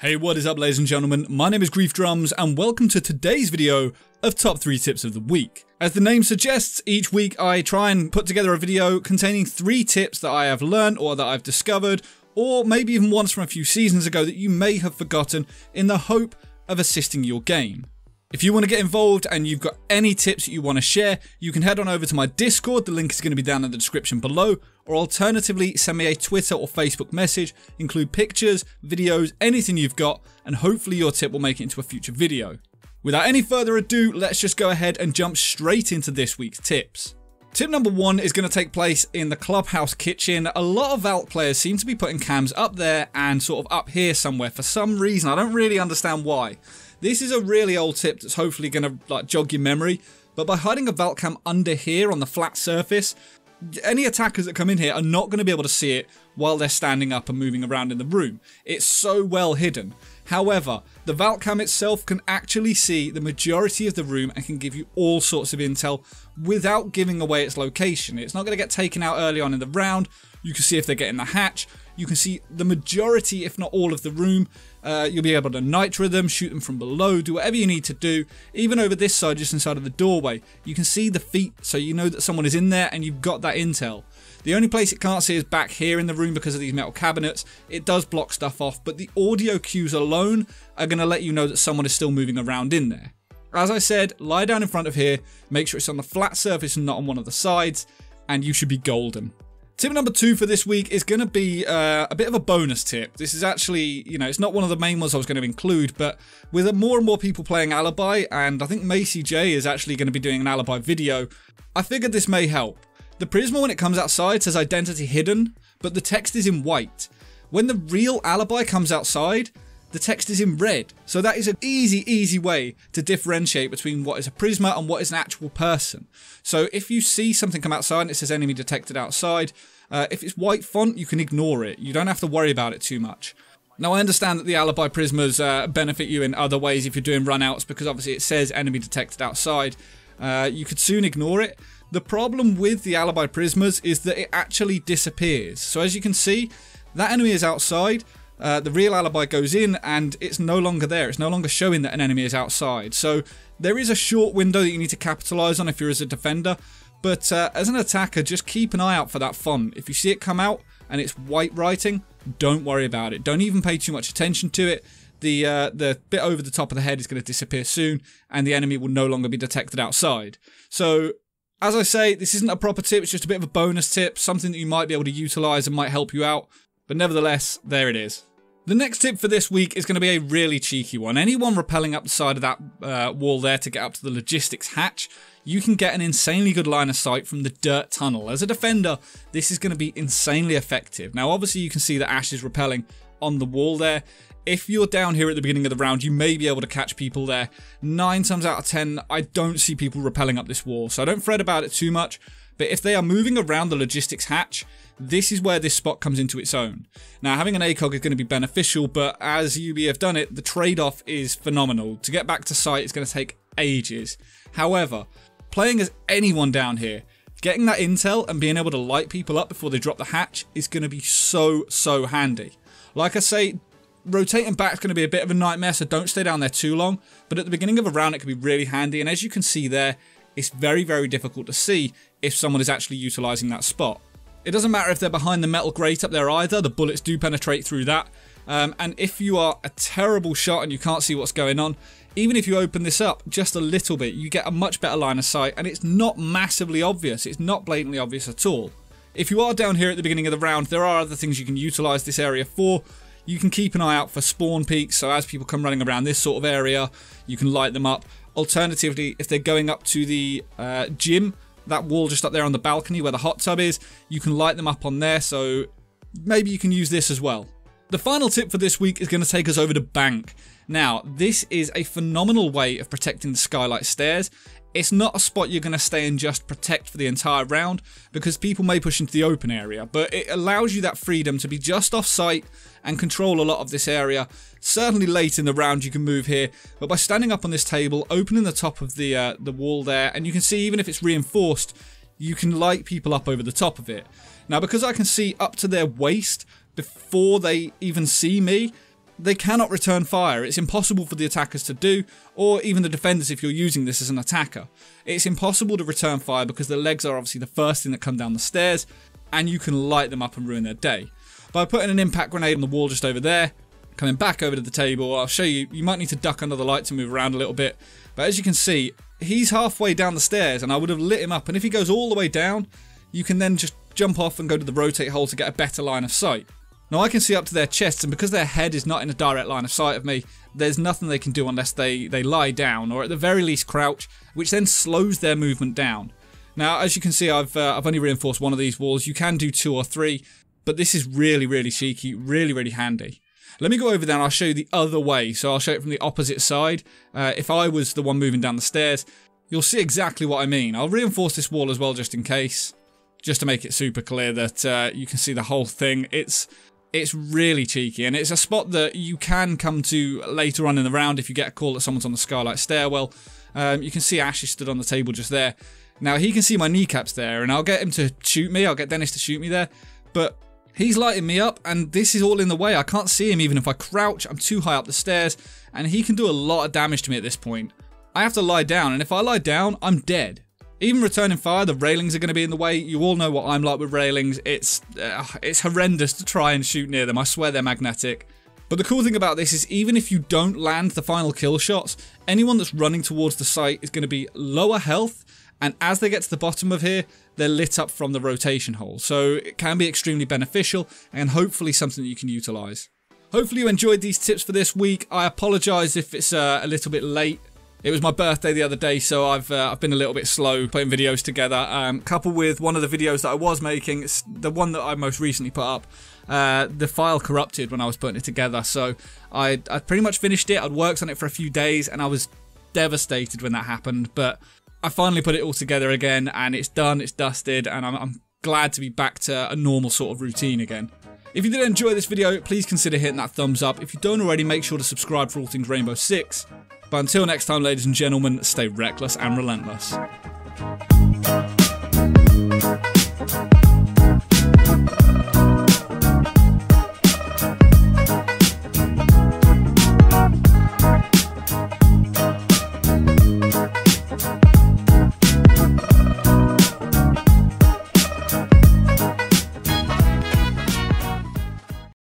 Hey, what is up, ladies and gentlemen? My name is Griefdrums, and welcome to today's video of Top 3 Tips of the Week. As the name suggests, each week I try and put together a video containing 3 tips that I have learned or that I've discovered, or maybe even ones from a few seasons ago that you may have forgotten, in the hope of assisting your game. If you want to get involved and you've got any tips that you want to share, you can head on over to my Discord. The link is going to be down in the description below, or alternatively send me a Twitter or Facebook message, include pictures, videos, anything you've got, and hopefully your tip will make it into a future video. Without any further ado, let's just go ahead and jump straight into this week's tips. Tip number 1 is going to take place in the Clubhouse Kitchen. A lot of Valk players seem to be putting cams up there and sort of up here somewhere for some reason. I don't really understand why. This is a really old tip that's hopefully going to jog your memory, but by hiding a Valk cam under here on the flat surface, any attackers that come in here are not going to be able to see it while they're standing up and moving around in the room. It's so well hidden. However, the Valk cam itself can actually see the majority of the room and can give you all sorts of intel without giving away its location. It's not going to get taken out early on in the round. You can see if they're getting the hatch. You can see the majority, if not all of the room. You'll be able to nitro them, shoot them from below, do whatever you need to do. Even over this side, just inside of the doorway, you can see the feet, so you know that someone is in there and you've got that intel. The only place it can't see is back here in the room because of these metal cabinets. It does block stuff off, but the audio cues alone are going to let you know that someone is still moving around in there. As I said, lie down in front of here, make sure it's on the flat surface and not on one of the sides, and you should be golden. Tip number 2 for this week is going to be a bit of a bonus tip. This is actually, it's not one of the main ones I was going to include, but with more and more people playing Alibi, and I think Macy J is actually going to be doing an Alibi video, I figured this may help. The Prisma, when it comes outside, says identity hidden, but the text is in white. When the real Alibi comes outside, the text is in red. So that is an easy way to differentiate between what is a Prisma and what is an actual person. So if you see something come outside and it says enemy detected outside, if it's white font, you can ignore it. You don't have to worry about it too much. Now, I understand that the Alibi Prismas benefit you in other ways if you're doing runouts, because obviously it says enemy detected outside. You could soon ignore it. The problem with the Alibi Prismas is that it actually disappears. So as you can see, that enemy is outside. The real Alibi goes in and it's no longer there. It's no longer showing that an enemy is outside. So there is a short window that you need to capitalize on if you're as a defender. But as an attacker, just keep an eye out for that font. If you see it come out and it's white writing, don't worry about it. Don't even pay too much attention to it. The bit over the top of the head is going to disappear soon and the enemy will no longer be detected outside. So as I say, this isn't a proper tip. It's just a bit of a bonus tip, something that you might be able to utilize and might help you out. But nevertheless, there it is. The next tip for this week is going to be a really cheeky one. Anyone rappelling up the side of that wall there to get up to the logistics hatch, you can get an insanely good line of sight from the dirt tunnel. As a defender, this is going to be insanely effective. Now, obviously, you can see that Ash is rappelling on the wall there. If you're down here at the beginning of the round, you may be able to catch people there. 9 times out of 10, I don't see people rappelling up this wall, so I don't fret about it too much. But if they are moving around the logistics hatch, this is where this spot comes into its own. Now, having an ACOG is going to be beneficial, but as UB have done it, the trade-off is phenomenal. To get back to site is going to take ages. However, playing as anyone down here, getting that intel and being able to light people up before they drop the hatch is going to be so handy. Like I say, rotating back is going to be a bit of a nightmare, so don't stay down there too long. But at the beginning of a round, it can be really handy. And as you can see there, it's very difficult to see if someone is actually utilizing that spot. It doesn't matter if they're behind the metal grate up there either. The bullets do penetrate through that. And if you are a terrible shot and you can't see what's going on, even if you open this up just a little bit, you get a much better line of sight. And it's not massively obvious. It's not blatantly obvious at all. If you are down here at the beginning of the round, there are other things you can utilize this area for. You can keep an eye out for spawn peaks, so as people come running around this sort of area, you can light them up. Alternatively, if they're going up to the gym, that wall just up there on the balcony where the hot tub is, you can light them up on there, so maybe you can use this as well. The final tip for this week is going to take us over to Bank. Now, this is a phenomenal way of protecting the skylight stairs. It's not a spot you're going to stay and just protect for the entire round, because people may push into the open area, but it allows you that freedom to be just off site and control a lot of this area. Certainly late in the round you can move here, but by standing up on this table, opening the top of the wall there, and you can see even if it's reinforced, you can light people up over the top of it. Now, because I can see up to their waist before they even see me, they cannot return fire. It's impossible for the attackers to do, or even the defenders if you're using this as an attacker. It's impossible to return fire because the legs are obviously the first thing that come down the stairs, and you can light them up and ruin their day. By putting an impact grenade on the wall just over there, coming back over to the table, I'll show you, you might need to duck under the light to move around a little bit, but as you can see, he's halfway down the stairs and I would have lit him up, and if he goes all the way down, you can then just jump off and go to the rotate hole to get a better line of sight. Now I can see up to their chests, and because their head is not in a direct line of sight of me, there's nothing they can do unless they lie down, or at the very least crouch, which then slows their movement down. Now as you can see, I've only reinforced one of these walls. You can do 2 or 3, but this is really, really cheeky, really, really handy. Let me go over there and I'll show you the other way, so I'll show it from the opposite side. If I was the one moving down the stairs, you'll see exactly what I mean. I'll reinforce this wall as well just in case, just to make it super clear that you can see the whole thing. It's really cheeky, and it's a spot that you can come to later on in the round if you get a call that someone's on the skylight stairwell. You can see Ash is stood on the table just there. Now he can see my kneecaps there, and I'll get him to shoot me. I'll get Dennis to shoot me there, but he's lighting me up, and this is all in the way. I can't see him even if I crouch. I'm too high up the stairs, and he can do a lot of damage to me at this point. I have to lie down, and if I lie down, I'm dead. Even returning fire, the railings are going to be in the way. You all know what I'm like with railings. It's horrendous to try and shoot near them. I swear they're magnetic. But the cool thing about this is even if you don't land the final kill shots, anyone that's running towards the site is going to be lower health, and as they get to the bottom of here, they're lit up from the rotation hole. So it can be extremely beneficial, and hopefully something that you can utilise. Hopefully you enjoyed these tips for this week. I apologise if it's a little bit late. It was my birthday the other day, so I've been a little bit slow putting videos together. Coupled with one of the videos that I was making, it's the one that I most recently put up, the file corrupted when I was putting it together. So I'd pretty much finished it. I'd worked on it for a few days, and I was devastated when that happened. But I finally put it all together again, and it's done, it's dusted, and I'm glad to be back to a normal sort of routine again. If you did enjoy this video, please consider hitting that thumbs up. If you don't already, make sure to subscribe for all things Rainbow Six. But until next time, ladies and gentlemen, stay reckless and relentless.